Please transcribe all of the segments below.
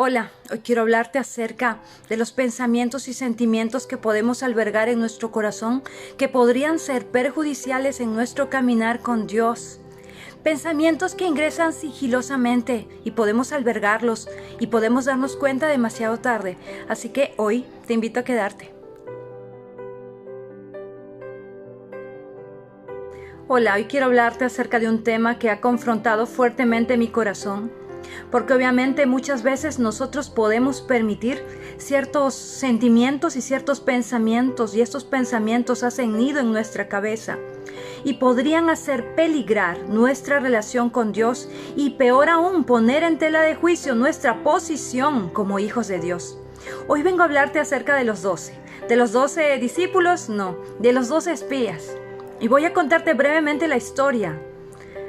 Hola, hoy quiero hablarte acerca de los pensamientos y sentimientos que podemos albergar en nuestro corazón que podrían ser perjudiciales en nuestro caminar con Dios. Pensamientos que ingresan sigilosamente y podemos albergarlos y podemos darnos cuenta demasiado tarde. Así que hoy te invito a quedarte. Hola, hoy quiero hablarte acerca de un tema que ha confrontado fuertemente mi corazón. Porque obviamente muchas veces nosotros podemos permitir ciertos sentimientos y ciertos pensamientos, y estos pensamientos hacen nido en nuestra cabeza y podrían hacer peligrar nuestra relación con Dios y peor aún poner en tela de juicio nuestra posición como hijos de Dios. Hoy vengo a hablarte acerca de los 12. ¿De los 12 discípulos? No, de los 12 espías. Y voy a contarte brevemente la historia.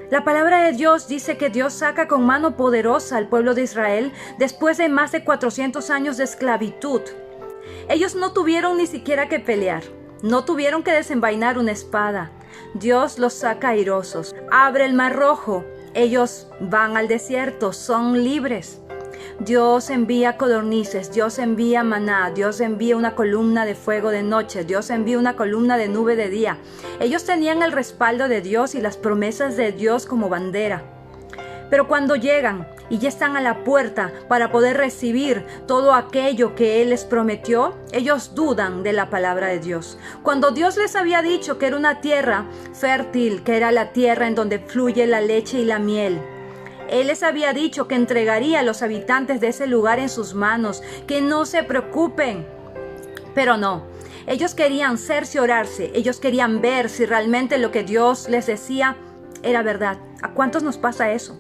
La palabra de Dios dice que Dios saca con mano poderosa al pueblo de Israel después de más de 400 años de esclavitud. Ellos no tuvieron ni siquiera que pelear, no tuvieron que desenvainar una espada. Dios los saca airosos, abre el mar rojo, ellos van al desierto, son libres. Dios envía codornices, Dios envía maná, Dios envía una columna de fuego de noche, Dios envía una columna de nube de día. Ellos tenían el respaldo de Dios y las promesas de Dios como bandera. Pero cuando llegan y ya están a la puerta para poder recibir todo aquello que Él les prometió, ellos dudan de la palabra de Dios. Cuando Dios les había dicho que era una tierra fértil, que era la tierra en donde fluye la leche y la miel, Él les había dicho que entregaría a los habitantes de ese lugar en sus manos, que no se preocupen. Pero no, ellos querían cerciorarse, ellos querían ver si realmente lo que Dios les decía era verdad. ¿A cuántos nos pasa eso?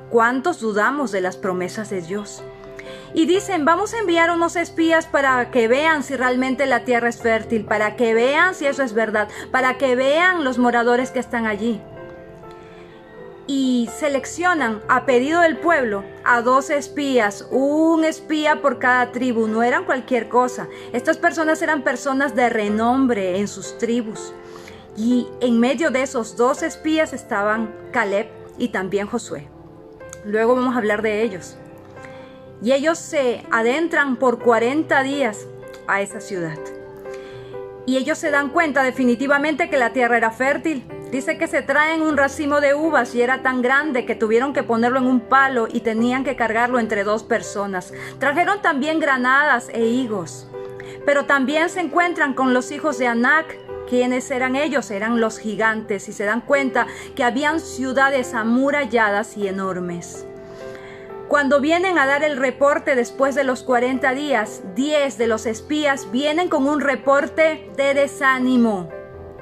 ¿Cuántos dudamos de las promesas de Dios? Y dicen, vamos a enviar unos espías para que vean si realmente la tierra es fértil, para que vean si eso es verdad, para que vean los moradores que están allí. Y seleccionan a pedido del pueblo a 12 espías, un espía por cada tribu, no eran cualquier cosa. Estas personas eran personas de renombre en sus tribus. Y en medio de esos 12 espías estaban Caleb y también Josué. Luego vamos a hablar de ellos. Y ellos se adentran por 40 días a esa ciudad. Y ellos se dan cuenta definitivamente que la tierra era fértil. Dice que se traen un racimo de uvas y era tan grande que tuvieron que ponerlo en un palo y tenían que cargarlo entre 2 personas. Trajeron también granadas e higos. Pero también se encuentran con los hijos de Anac. ¿Quiénes eran ellos? Eran los gigantes, y se dan cuenta que habían ciudades amuralladas y enormes. Cuando vienen a dar el reporte después de los 40 días, 10 de los espías vienen con un reporte de desánimo.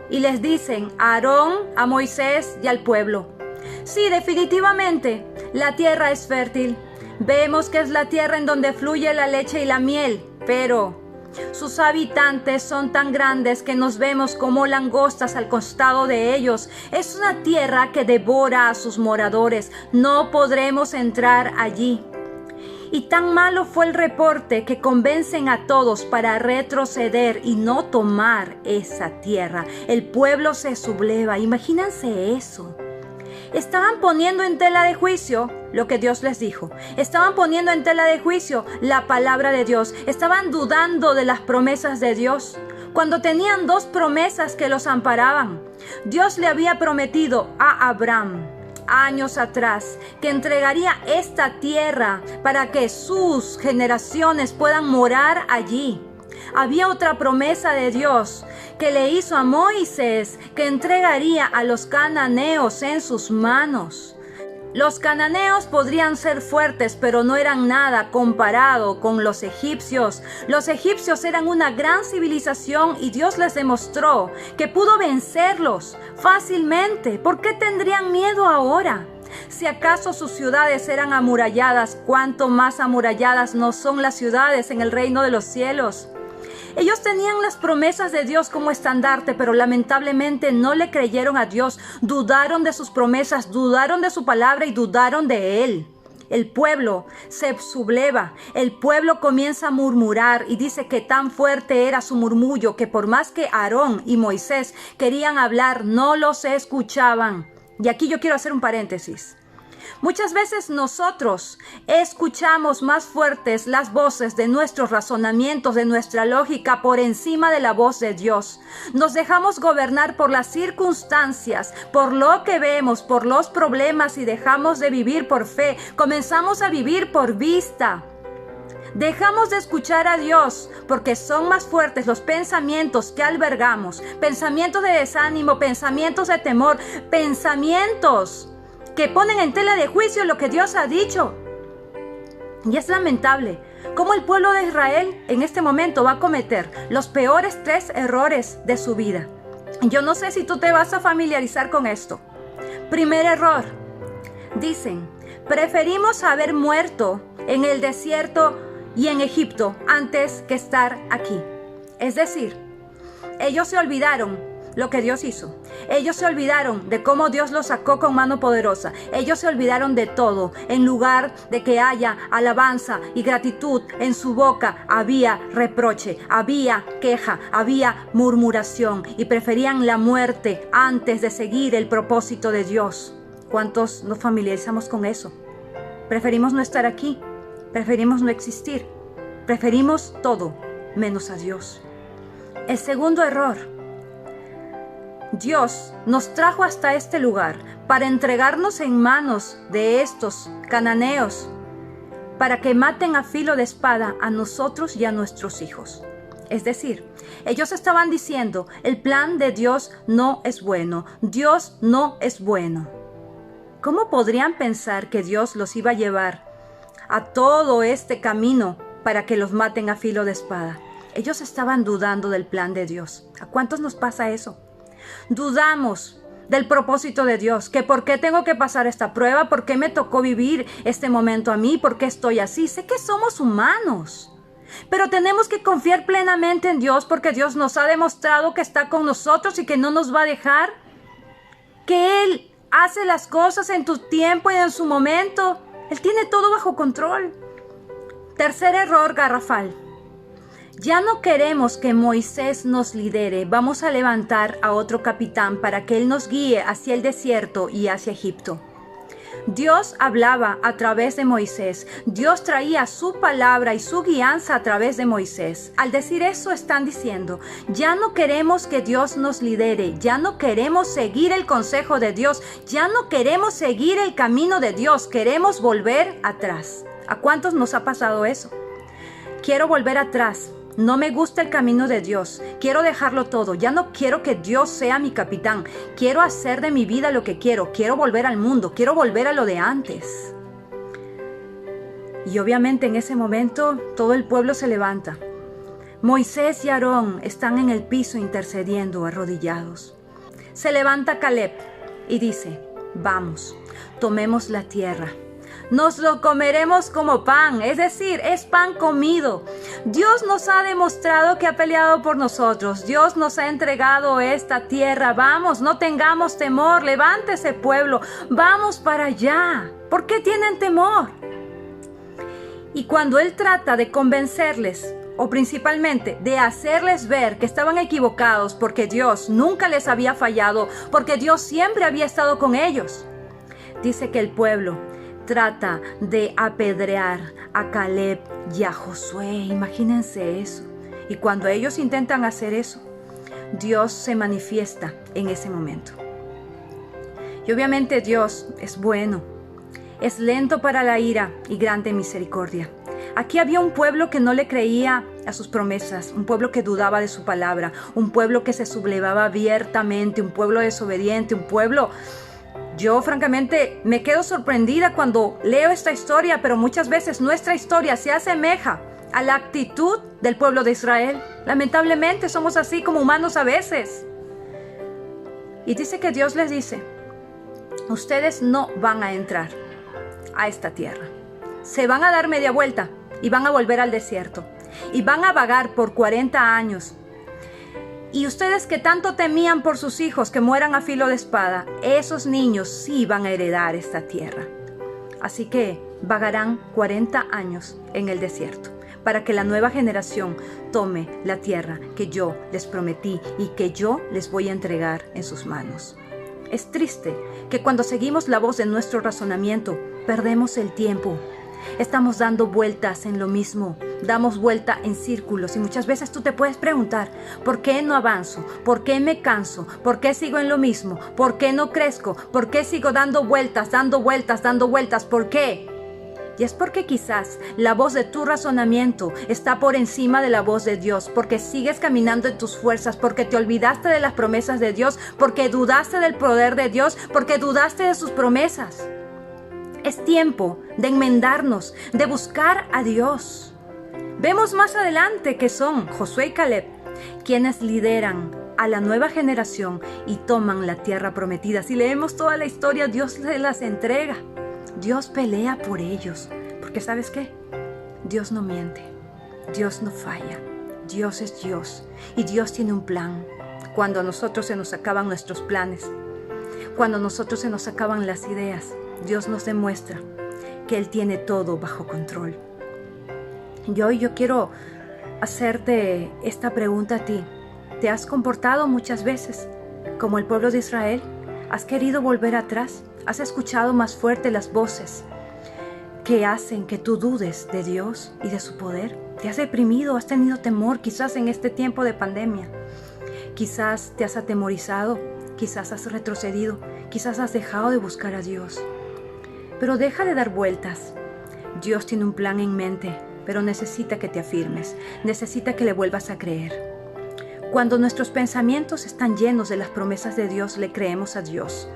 Y les dicen a Aarón, a Moisés y al pueblo: sí, definitivamente, la tierra es fértil. Vemos que es la tierra en donde fluye la leche y la miel, pero sus habitantes son tan grandes que nos vemos como langostas al costado de ellos. Es una tierra que devora a sus moradores. No podremos entrar allí. Y tan malo fue el reporte que convencen a todos para retroceder y no tomar esa tierra. El pueblo se subleva. Imagínense eso. Estaban poniendo en tela de juicio lo que Dios les dijo. Estaban poniendo en tela de juicio la palabra de Dios. Estaban dudando de las promesas de Dios, cuando tenían 2 promesas que los amparaban. Dios le había prometido a Abraham años atrás que entregaría esta tierra para que sus generaciones puedan morar allí. Había otra promesa de Dios que le hizo a Moisés, que entregaría a los cananeos en sus manos. Los cananeos podrían ser fuertes, pero no eran nada comparado con los egipcios. Los egipcios eran una gran civilización y Dios les demostró que pudo vencerlos fácilmente. ¿Por qué tendrían miedo ahora? Si acaso sus ciudades eran amuralladas, ¿cuánto más amuralladas no son las ciudades en el reino de los cielos? Ellos tenían las promesas de Dios como estandarte, pero lamentablemente no le creyeron a Dios. Dudaron de sus promesas, dudaron de su palabra y dudaron de Él. El pueblo se subleva, el pueblo comienza a murmurar y dice que tan fuerte era su murmullo que por más que Aarón y Moisés querían hablar, no los escuchaban. Y aquí yo quiero hacer un paréntesis. Muchas veces nosotros escuchamos más fuertes las voces de nuestros razonamientos, de nuestra lógica, por encima de la voz de Dios. Nos dejamos gobernar por las circunstancias, por lo que vemos, por los problemas y dejamos de vivir por fe. Comenzamos a vivir por vista. Dejamos de escuchar a Dios porque son más fuertes los pensamientos que albergamos, pensamientos de desánimo, pensamientos de temor, pensamientos que ponen en tela de juicio lo que Dios ha dicho. Y es lamentable cómo el pueblo de Israel en este momento va a cometer los peores 3 errores de su vida. Yo no sé si tú te vas a familiarizar con esto. Primer error. Dicen, preferimos haber muerto en el desierto y en Egipto antes que estar aquí. Es decir, ellos se olvidaron lo que Dios hizo. Ellos se olvidaron de cómo Dios los sacó con mano poderosa. Ellos se olvidaron de todo. En lugar de que haya alabanza y gratitud en su boca, había reproche, había queja, había murmuración y preferían la muerte antes de seguir el propósito de Dios. ¿Cuántos nos familiarizamos con eso? Preferimos no estar aquí. Preferimos no existir. Preferimos todo menos a Dios. El segundo error. Dios nos trajo hasta este lugar para entregarnos en manos de estos cananeos, para que maten a filo de espada a nosotros y a nuestros hijos. Es decir, ellos estaban diciendo, el plan de Dios no es bueno, Dios no es bueno. ¿Cómo podrían pensar que Dios los iba a llevar a todo este camino para que los maten a filo de espada? Ellos estaban dudando del plan de Dios. ¿A cuántos nos pasa eso? Dudamos del propósito de Dios, que por qué tengo que pasar esta prueba, por qué me tocó vivir este momento a mí, por qué estoy así. Sé que somos humanos, pero tenemos que confiar plenamente en Dios porque Dios nos ha demostrado que está con nosotros y que no nos va a dejar, que Él hace las cosas en tu tiempo y en su momento. Él tiene todo bajo control. Tercer error garrafal. Ya no queremos que Moisés nos lidere. Vamos a levantar a otro capitán para que él nos guíe hacia el desierto y hacia Egipto. Dios hablaba a través de Moisés. Dios traía su palabra y su guianza a través de Moisés. Al decir eso están diciendo, ya no queremos que Dios nos lidere. Ya no queremos seguir el consejo de Dios. Ya no queremos seguir el camino de Dios. Queremos volver atrás. ¿A cuántos nos ha pasado eso? Quiero volver atrás. No me gusta el camino de Dios. Quiero dejarlo todo. Ya no quiero que Dios sea mi capitán. Quiero hacer de mi vida lo que quiero. Quiero volver al mundo. Quiero volver a lo de antes. Y obviamente en ese momento todo el pueblo se levanta. Moisés y Aarón están en el piso intercediendo, arrodillados. Se levanta Caleb y dice, vamos, tomemos la tierra. Nos lo comeremos como pan, es decir, es pan comido. Dios nos ha demostrado que ha peleado por nosotros. Dios nos ha entregado esta tierra. Vamos, no tengamos temor. Levántese, pueblo. Vamos para allá. ¿Por qué tienen temor? Y cuando Él trata de convencerles, o principalmente de hacerles ver que estaban equivocados porque Dios nunca les había fallado, porque Dios siempre había estado con ellos, dice que el pueblo trata de apedrear a Caleb y a Josué. Imagínense eso. Y cuando ellos intentan hacer eso, Dios se manifiesta en ese momento. Y obviamente Dios es bueno, es lento para la ira y grande en misericordia. Aquí había un pueblo que no le creía a sus promesas, un pueblo que dudaba de su palabra, un pueblo que se sublevaba abiertamente, un pueblo desobediente, un pueblo... Yo francamente me quedo sorprendida cuando leo esta historia, pero muchas veces nuestra historia se asemeja a la actitud del pueblo de Israel. Lamentablemente somos así como humanos a veces. Y dice que Dios les dice, ustedes no van a entrar a esta tierra. Se van a dar media vuelta y van a volver al desierto. Y van a vagar por 40 años. Y ustedes que tanto temían por sus hijos que mueran a filo de espada, esos niños sí van a heredar esta tierra. Así que vagarán 40 años en el desierto para que la nueva generación tome la tierra que yo les prometí y que yo les voy a entregar en sus manos. Es triste que cuando seguimos la voz de nuestro razonamiento, perdemos el tiempo. Estamos dando vueltas en lo mismo, damos vuelta en círculos y muchas veces tú te puedes preguntar, ¿por qué no avanzo? ¿Por qué me canso? ¿Por qué sigo en lo mismo? ¿Por qué no crezco? ¿Por qué sigo dando vueltas, dando vueltas, dando vueltas? ¿Por qué? Y es porque quizás la voz de tu razonamiento está por encima de la voz de Dios, porque sigues caminando en tus fuerzas, porque te olvidaste de las promesas de Dios, porque dudaste del poder de Dios, porque dudaste de sus promesas. Es tiempo de enmendarnos, de buscar a Dios. Vemos más adelante que son Josué y Caleb quienes lideran a la nueva generación y toman la tierra prometida. Si leemos toda la historia, Dios se las entrega. Dios pelea por ellos, porque ¿sabes qué? Dios no miente, Dios no falla, Dios es Dios y Dios tiene un plan. Cuando a nosotros se nos acaban nuestros planes, cuando a nosotros se nos acaban las ideas, Dios nos demuestra que Él tiene todo bajo control. Y hoy yo quiero hacerte esta pregunta a ti. ¿Te has comportado muchas veces como el pueblo de Israel? ¿Has querido volver atrás? ¿Has escuchado más fuerte las voces que hacen que tú dudes de Dios y de su poder? ¿Te has deprimido? ¿Has tenido temor quizás en este tiempo de pandemia? Quizás te has atemorizado, quizás has retrocedido, quizás has dejado de buscar a Dios. Pero deja de dar vueltas. Dios tiene un plan en mente, pero necesita que te afirmes, necesita que le vuelvas a creer. Cuando nuestros pensamientos están llenos de las promesas de Dios, le creemos a Dios.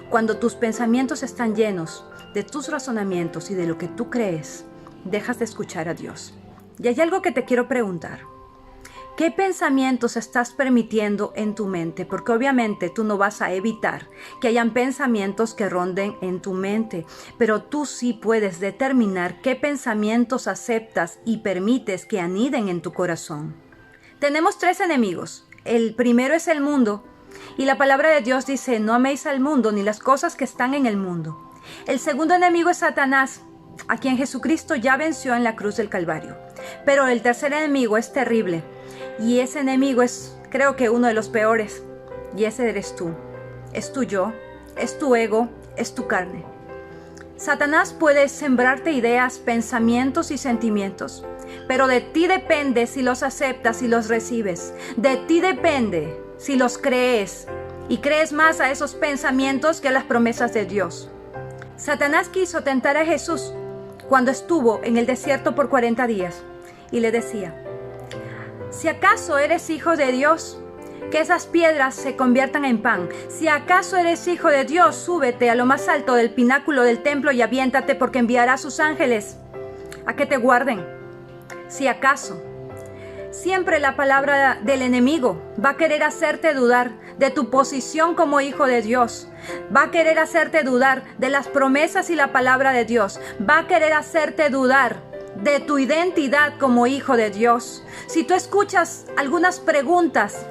Cuando tus pensamientos están llenos de tus razonamientos y de lo que tú crees, dejas de escuchar a Dios. Y hay algo que te quiero preguntar. ¿Qué pensamientos estás permitiendo en tu mente? Porque obviamente tú no vas a evitar que hayan pensamientos que ronden en tu mente, pero tú sí puedes determinar qué pensamientos aceptas y permites que aniden en tu corazón. Tenemos 3 enemigos. El primero es el mundo. Y la palabra de Dios dice, no améis al mundo ni las cosas que están en el mundo. El segundo enemigo es Satanás, a quien Jesucristo ya venció en la cruz del Calvario. Pero el tercer enemigo es terrible. Y ese enemigo es, creo que uno de los peores. Y ese eres tú. Es tu yo, es tu ego, es tu carne. Satanás puede sembrarte ideas, pensamientos y sentimientos. Pero de ti depende si los aceptas y los recibes. De ti depende si los crees y crees más a esos pensamientos que a las promesas de Dios. Satanás quiso tentar a Jesús cuando estuvo en el desierto por 40 días y le decía, si acaso eres hijo de Dios, que esas piedras se conviertan en pan. Si acaso eres hijo de Dios, súbete a lo más alto del pináculo del templo y aviéntate, porque enviará a sus ángeles a que te guarden. Si acaso. Siempre la palabra del enemigo va a querer hacerte dudar de tu posición como hijo de Dios. Va a querer hacerte dudar de las promesas y la palabra de Dios. Va a querer hacerte dudar de tu identidad como hijo de Dios. Si tú escuchas algunas preguntas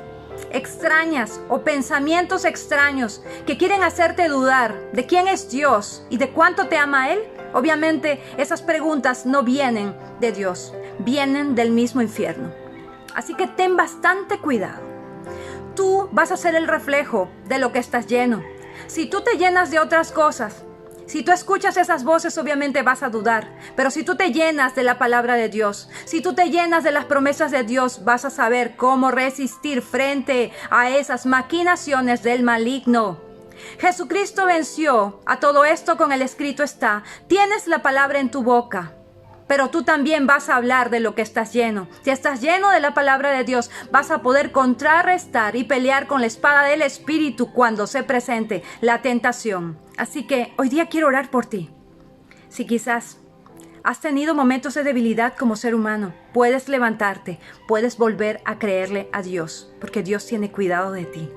extrañas o pensamientos extraños que quieren hacerte dudar de quién es Dios y de cuánto te ama Él, obviamente esas preguntas no vienen de Dios, vienen del mismo infierno. Así que ten bastante cuidado. Tú vas a ser el reflejo de lo que estás lleno. Si tú te llenas de otras cosas, si tú escuchas esas voces, obviamente vas a dudar. Pero si tú te llenas de la palabra de Dios, si tú te llenas de las promesas de Dios, vas a saber cómo resistir frente a esas maquinaciones del maligno. Jesucristo venció a todo esto con el escrito está. Tienes la palabra en tu boca. Pero tú también vas a hablar de lo que estás lleno. Si estás lleno de la palabra de Dios, vas a poder contrarrestar y pelear con la espada del Espíritu cuando se presente la tentación. Así que hoy día quiero orar por ti. Si quizás has tenido momentos de debilidad como ser humano, puedes levantarte, puedes volver a creerle a Dios, porque Dios tiene cuidado de ti.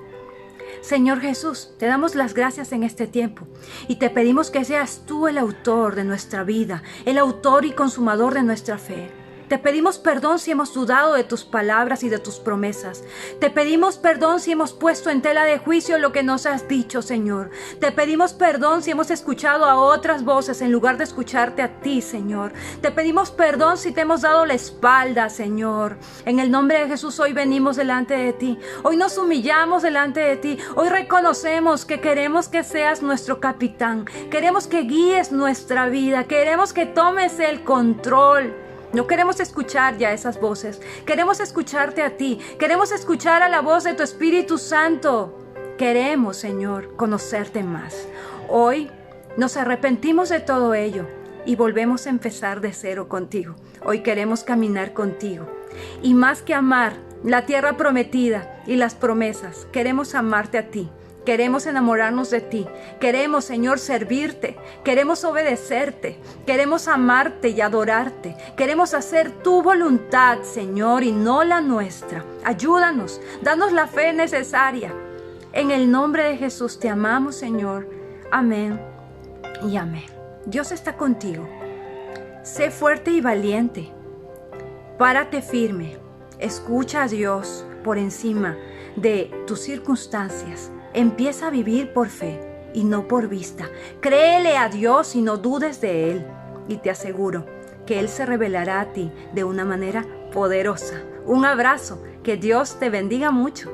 Señor Jesús, te damos las gracias en este tiempo y te pedimos que seas tú el autor de nuestra vida, el autor y consumador de nuestra fe. Te pedimos perdón si hemos dudado de tus palabras y de tus promesas. Te pedimos perdón si hemos puesto en tela de juicio lo que nos has dicho, Señor. Te pedimos perdón si hemos escuchado a otras voces en lugar de escucharte a ti, Señor. Te pedimos perdón si te hemos dado la espalda, Señor. En el nombre de Jesús, hoy venimos delante de ti. Hoy nos humillamos delante de ti. Hoy reconocemos que queremos que seas nuestro capitán. Queremos que guíes nuestra vida. Queremos que tomes el control. No queremos escuchar ya esas voces. Queremos escucharte a ti. Queremos escuchar a la voz de tu Espíritu Santo. Queremos, Señor, conocerte más. Hoy nos arrepentimos de todo ello y volvemos a empezar de cero contigo. Hoy queremos caminar contigo. Y más que amar la tierra prometida y las promesas, queremos amarte a ti. Queremos enamorarnos de ti. Queremos, Señor, servirte. Queremos obedecerte. Queremos amarte y adorarte. Queremos hacer tu voluntad, Señor, y no la nuestra. Ayúdanos. Danos la fe necesaria. En el nombre de Jesús te amamos, Señor. Amén y amén. Dios está contigo. Sé fuerte y valiente. Párate firme. Escucha a Dios por encima de tus circunstancias. Empieza a vivir por fe y no por vista. Créele a Dios y no dudes de Él. Y te aseguro que Él se revelará a ti de una manera poderosa. Un abrazo. Que Dios te bendiga mucho.